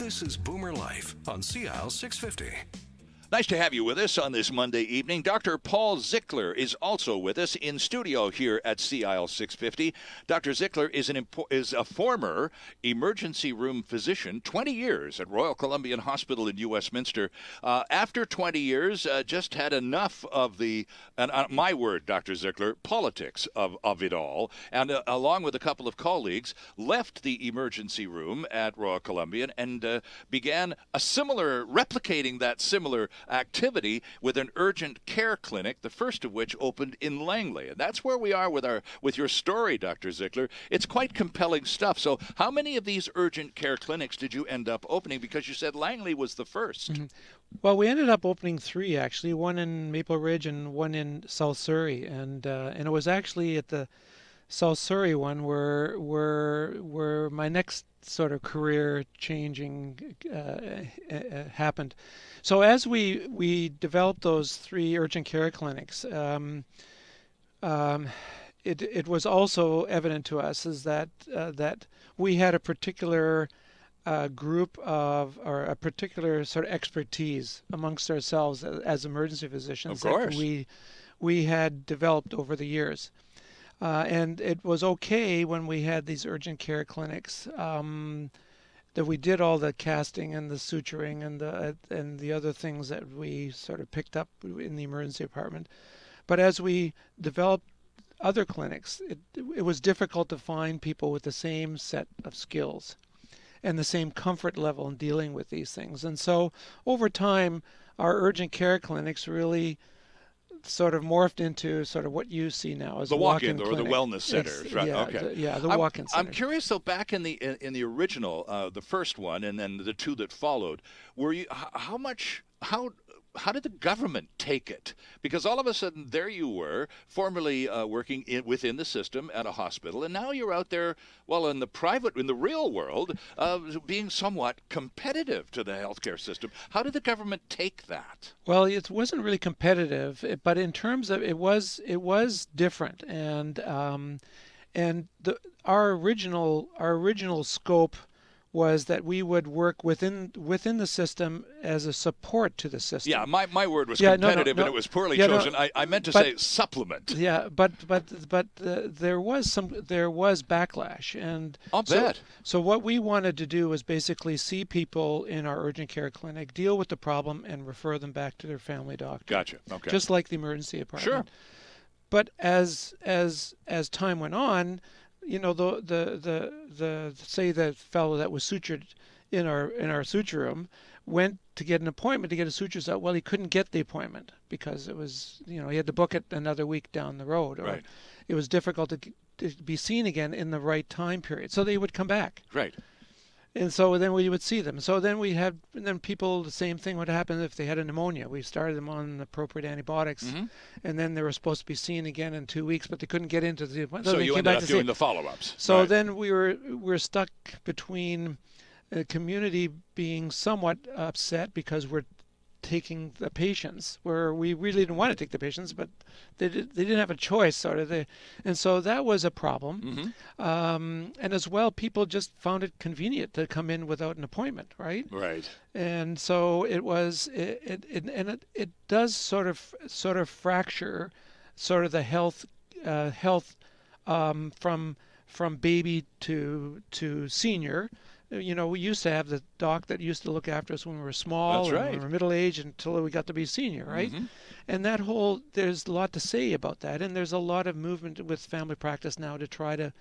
This is Boomer Life on CIL 650. Nice to have you with us on this Monday evening. Dr. Paul Zickler is also with us in studio here at CIL 650. Dr. Zickler is a former emergency room physician, 20 years at Royal Columbian Hospital in Westminster. After 20 years, just had enough of the, and my word, Dr. Zickler, politics of it all, and along with a couple of colleagues, left the emergency room at Royal Columbian and began replicating that similar activity with an urgent care clinic, the first of which opened in Langley. And that's where we are with your story, Dr. Zickler. It's quite compelling stuff. So how many of these urgent care clinics did you end up opening? Because you said Langley was the first. Mm-hmm. Well, we ended up opening 3, actually, one in Maple Ridge and one in South Surrey. And it was actually at the South Surrey one where my next sort of career changing happened. So as we developed those 3 urgent care clinics, it was also evident to us is that we had a particular group of, or a particular sort of expertise amongst ourselves as emergency physicians that we had developed over the years. And it was okay when we had these urgent care clinics that we did all the casting and the suturing and the other things that we sort of picked up in the emergency department. But as we developed other clinics, it was difficult to find people with the same set of skills and the same comfort level in dealing with these things. And so over time, our urgent care clinics really sort of morphed into sort of what you see now as the walk-in or clinic. the wellness centers, right? Yeah, okay. The walk-in center. I'm curious though. Back in the original, the first one, and then the 2 that followed, were you how did the government take it? Because all of a sudden, there you were, formerly working within the system at a hospital, and now you're out there, well, in the real world, being somewhat competitive to the healthcare system. How did the government take that? Well, it wasn't really competitive, but in terms of it was different, and our original scope was that we would work within the system as a support to the system. Yeah, my word was competitive, and it was poorly chosen. I meant to say supplement. Yeah, but there was backlash, and I'll bet. So what we wanted to do was basically see people in our urgent care clinic, deal with the problem, and refer them back to their family doctor. Gotcha. Okay. Just like the emergency department. Sure. But as time went on, you know, the say the fellow that was sutured in our suture room went to get an appointment to get his sutures out. Well, he couldn't get the appointment because it was, you know, he had to book it another week down the road, or right. It was difficult to be seen again in the right time period. So they would come back. Right. And so then we would see them. So then people, the same thing would happen if they had a pneumonia. We started them on appropriate antibiotics, mm-hmm. and then they were supposed to be seen again in 2 weeks, but they couldn't get into the appointment. So you ended up doing the follow-ups. So right. then we're stuck between a community being somewhat upset because we're taking the patients where we really didn't want to take the patients, but they didn't have a choice, sort of. And so that was a problem. Mm-hmm. And as well, people just found it convenient to come in without an appointment, right? Right. And so it does sort of fracture sort of the health from baby to senior. You know, we used to have the doc that used to look after us when we were small, That's right. and when we were middle-aged until we got to be senior, right? Mm-hmm. And there's a lot to say about that, and there's a lot of movement with family practice now to try to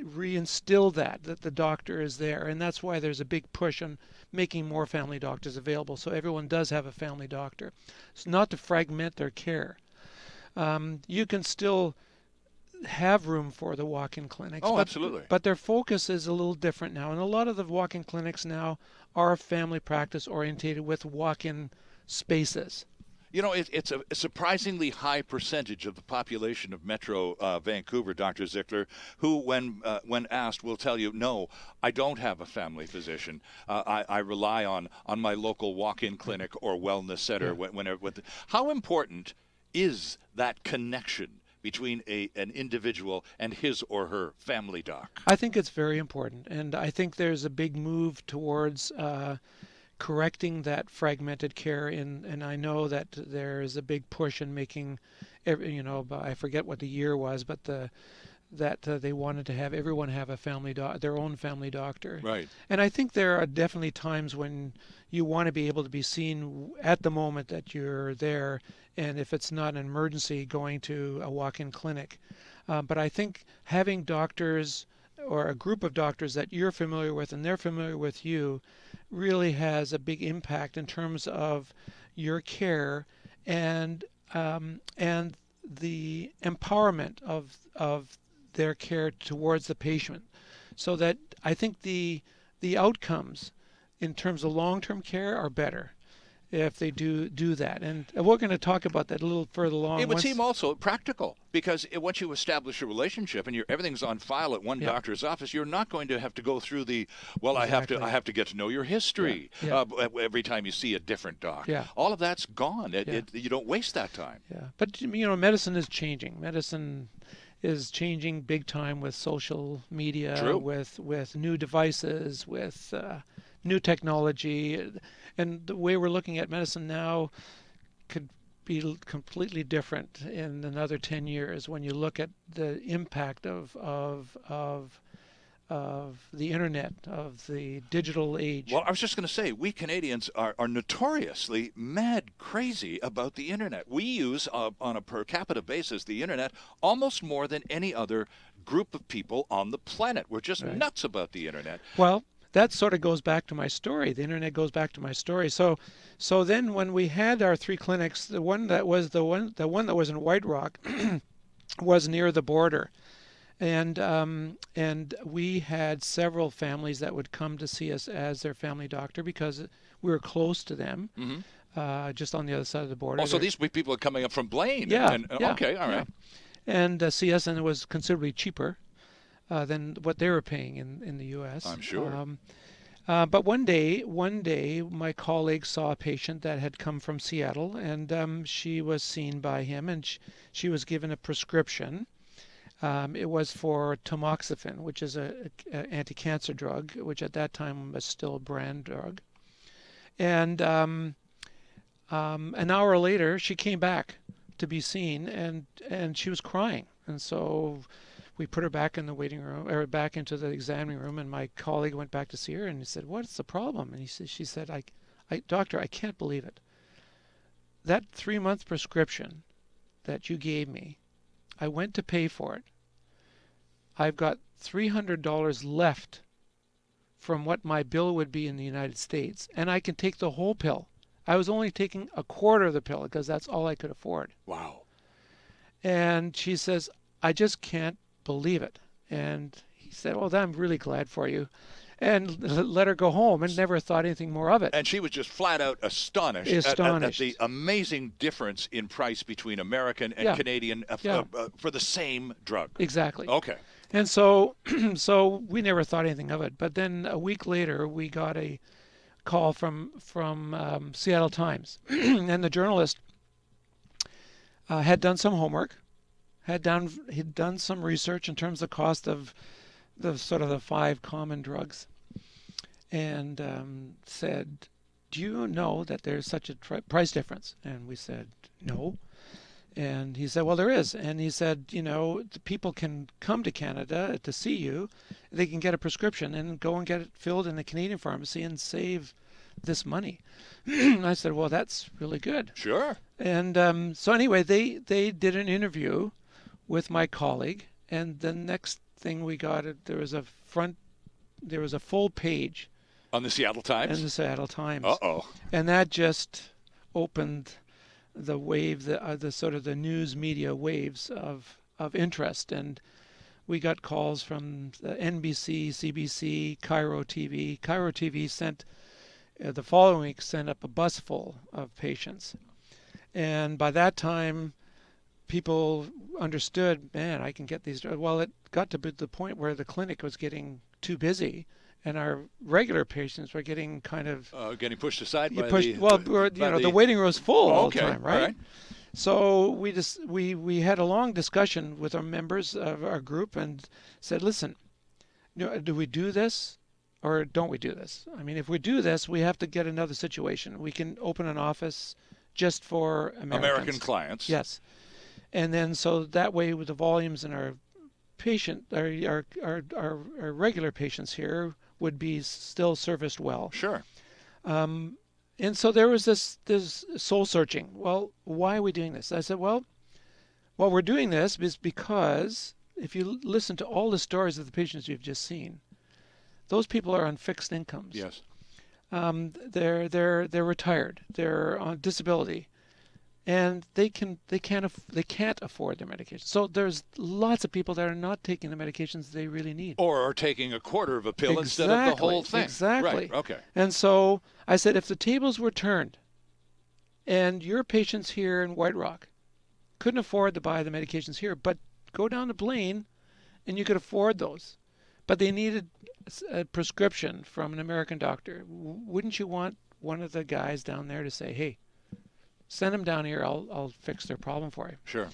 reinstill that the doctor is there, and that's why there's a big push on making more family doctors available, so everyone does have a family doctor. It's not to fragment their care. You can still have room for the walk-in clinics. Oh, absolutely. But their focus is a little different now. And a lot of the walk-in clinics now are family practice orientated with walk-in spaces. You know, it's a surprisingly high percentage of the population of Metro Vancouver, Dr. Zickler, who, when asked, will tell you, no, I don't have a family physician. I rely on my local walk-in clinic or wellness center. Yeah. How important is that connection between an individual and his or her family doc? I think it's very important, and I think there's a big move towards correcting that fragmented care, and I know that there is a big push in making, I forget what the year was, but they wanted to have everyone have their own family doctor. Right. And I think there are definitely times when you want to be able to be seen at the moment that you're there, and if it's not an emergency, going to a walk-in clinic. But I think having doctors or a group of doctors that you're familiar with and they're familiar with you really has a big impact in terms of your care and the empowerment of their care towards the patient, so that I think the outcomes in terms of long-term care are better if they do that. And we're going to talk about that a little further along. It would seem also practical, because once you establish a relationship and everything's on file at one doctor's office, you're not going to have to go through Exactly. I have to get to know your history every time you see a different doc. Yeah. All of that's gone. You don't waste that time. Yeah. But medicine is changing. Medicine is changing big time with social media, True. with new devices, with new technology, and the way we're looking at medicine now could be completely different in another 10 years when you look at the impact of the internet, of the digital age. Well, I was just going to say, we Canadians are notoriously mad crazy about the internet. We use, on a per capita basis, the internet almost more than any other group of people on the planet. We're just nuts about the internet. Well, that sort of goes back to my story. The internet goes back to my story. So then when we had our 3 clinics, the one that was in White Rock was near the border. And we had several families that would come to see us as their family doctor because we were close to them, just on the other side of the border. Oh, so these people are coming up from Blaine. Yeah. Okay, all right. And see us, and it was considerably cheaper than what they were paying in the U.S. I'm sure. But one day, my colleague saw a patient that had come from Seattle, and she was seen by him, and she was given a prescription. It was for tamoxifen, which is an anti-cancer drug, which at that time was still a brand drug. And an hour later, she came back to be seen, and she was crying. And so we put her back in the waiting room, or back into the examining room, and my colleague went back to see her, and he said, "What's the problem?" And she said, "Doctor, I can't believe it. That 3-month prescription that you gave me, I went to pay for it. I've got $300 left from what my bill would be in the United States, and I can take the whole pill. I was only taking a quarter of the pill because that's all I could afford." Wow. And she says, "I just can't believe it." And he said, "Well, I'm really glad for you," and let her go home, and never thought anything more of it. And she was just flat out astonished. At the amazing difference in price between American and Canadian for the same drug. Exactly. Okay. And so we never thought anything of it. But then a week later, we got a call from Seattle Times, and the journalist had done some homework, he'd done some research in terms of cost of the 5 common drugs, and said, "Do you know that there's such a price difference?" And we said, "No." And he said, "Well, there is." And he said, "The people can come to Canada to see you. They can get a prescription and go and get it filled in a Canadian pharmacy and save this money." I said, "Well, that's really good." Sure. And so anyway, they did an interview with my colleague, and the next thing we got, there was a full page on the Seattle Times. In the Seattle Times. Uh-oh. And that just opened the wave, the sort of the news media waves of interest, and we got calls from the NBC, CBC, Cairo TV. Cairo TV sent the following week up a bus full of patients, and by that time, people understood, man, I can get these. Well, it got to be the point where the clinic was getting too busy, and our regular patients were getting kind of getting pushed aside by the waiting room was full all the time, right? So we had a long discussion with our members of our group and said, listen, do we do this or don't we do this? I mean, if we do this, we have to get another situation. We can open an office just for American clients. Yes. And then so that way with the volumes in our our regular patients here would be still serviced well. Sure. And so there was this soul searching. Well, why are we doing this? I said, well, we're doing this is because if you listen to all the stories of the patients you've just seen, those people are on fixed incomes. Yes. They're retired. They're on disability, and they can't afford their medication. So there's lots of people that are not taking the medications they really need, or are taking a quarter of a pill instead of the whole thing. Exactly. Right. Okay. And so I said, if the tables were turned, and your patients here in White Rock couldn't afford to buy the medications here, but go down to Blaine, and you could afford those, but they needed a prescription from an American doctor. Wouldn't you want one of the guys down there to say, hey, send them down here, I'll fix their problem for you? Sure.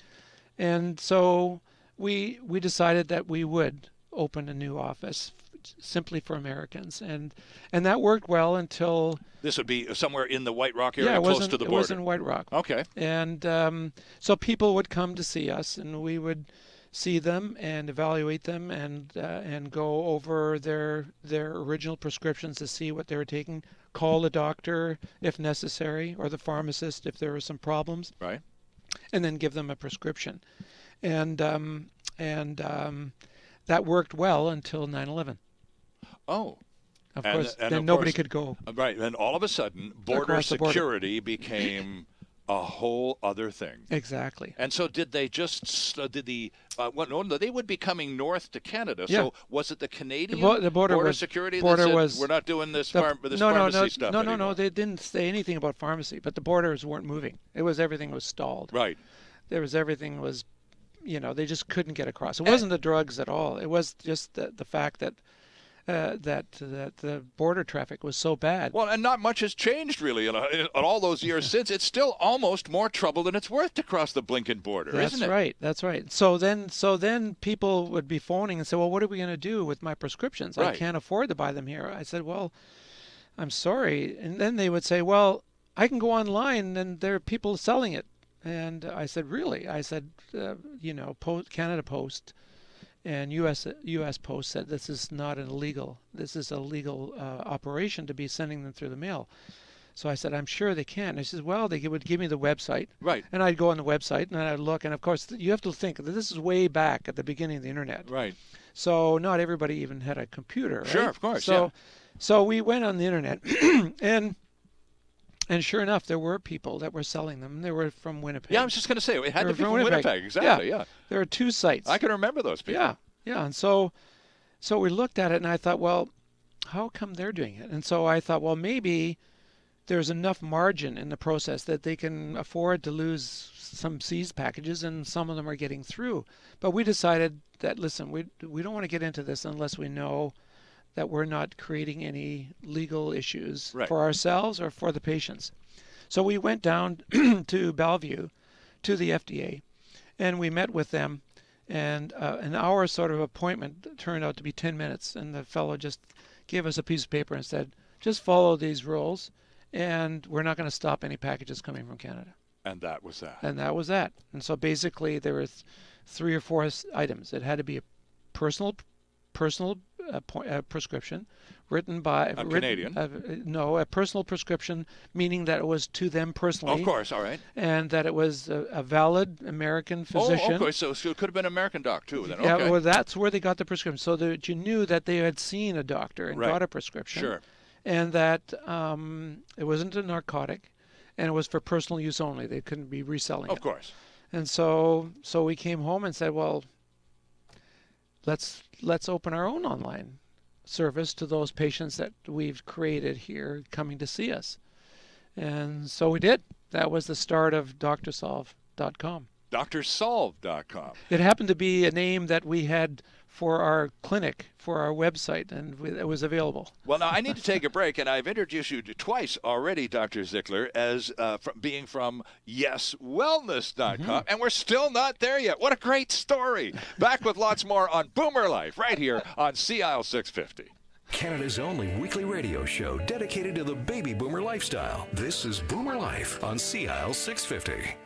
And so we decided that we would open a new office simply for Americans, and that worked well until... This would be somewhere in the White Rock area, close to the border. It was in White Rock. Okay. And so people would come to see us, and we would see them and evaluate them and go over their original prescriptions to see what they were taking, call the doctor if necessary, or the pharmacist if there were some problems. Right. And then give them a prescription. And that worked well until 9/11. Oh. Of course, then then nobody could go. Right. Then all of a sudden, border security became a whole other thing. Exactly. And so did they just, no, they would be coming north to Canada. Yeah. So was it the Canadian border security that said, we're not doing this pharmacy stuff anymore? No, they didn't say anything about pharmacy, but the borders weren't moving. Everything was stalled. Right. Everything was, they just couldn't get across. It wasn't the drugs at all. It was just the fact that the border traffic was so bad. Well, and not much has changed really in all those years since. It's still almost more trouble than it's worth to cross the blinking border, isn't it? That's right. So then people would be phoning and say, well, what are we going to do with my prescriptions? Right. I can't afford to buy them here. I said, well, I'm sorry. And then they would say, well, I can go online and there are people selling it. And I said, really? I said, Canada Post and U.S. Post said this is not illegal. This is a legal operation to be sending them through the mail. So I said, I'm sure they can. And he says, well, they would give me the website. Right. And I'd go on the website and I'd look. And of course, you have to think that this is way back at the beginning of the internet. Right. So not everybody even had a computer. Right? Sure, of course. So we went on the internet and sure enough, there were people that were selling them. They were from Winnipeg. Yeah, I was just going to say, it had to be from Winnipeg. Exactly, yeah. There are two sites. I can remember those people. Yeah. And so we looked at it, and I thought, well, how come they're doing it? And so I thought, well, maybe there's enough margin in the process that they can afford to lose some seized packages, and some of them are getting through. But we decided that, listen, we don't want to get into this unless we know that we're not creating any legal issues for ourselves or for the patients. So we went down to Bellevue, to the FDA, and we met with them, and an hour sort of appointment turned out to be 10 minutes, and the fellow just gave us a piece of paper and said, just follow these rules, and we're not going to stop any packages coming from Canada. And that was that. And so basically there were 3 or 4 items. It had to be a personal prescription written by a Canadian. No, a personal prescription, meaning that it was to them personally. Of course, all right. And that it was a valid American physician. Oh, okay. So it could have been an American doc too. Then. Yeah, okay. well, that's where they got the prescription, so that you knew that they had seen a doctor and got a prescription. Sure. And that it wasn't a narcotic, and it was for personal use only. They couldn't be reselling it. Of course. And so we came home and said, well, let's open our own online service to those patients that we've created here coming to see us. And so we did. That was the start of drsolve.com. drsolve.com. It happened to be a name that we had for our clinic, for our website, and it was available. Well, now I need to take a break, and I've introduced you twice already, Dr. Ziegler, as being from YesWellness.com, and we're still not there yet. What a great story. Back with lots more on Boomer Life right here on CIL 650. Canada's only weekly radio show dedicated to the baby boomer lifestyle. This is Boomer Life on CIL 650.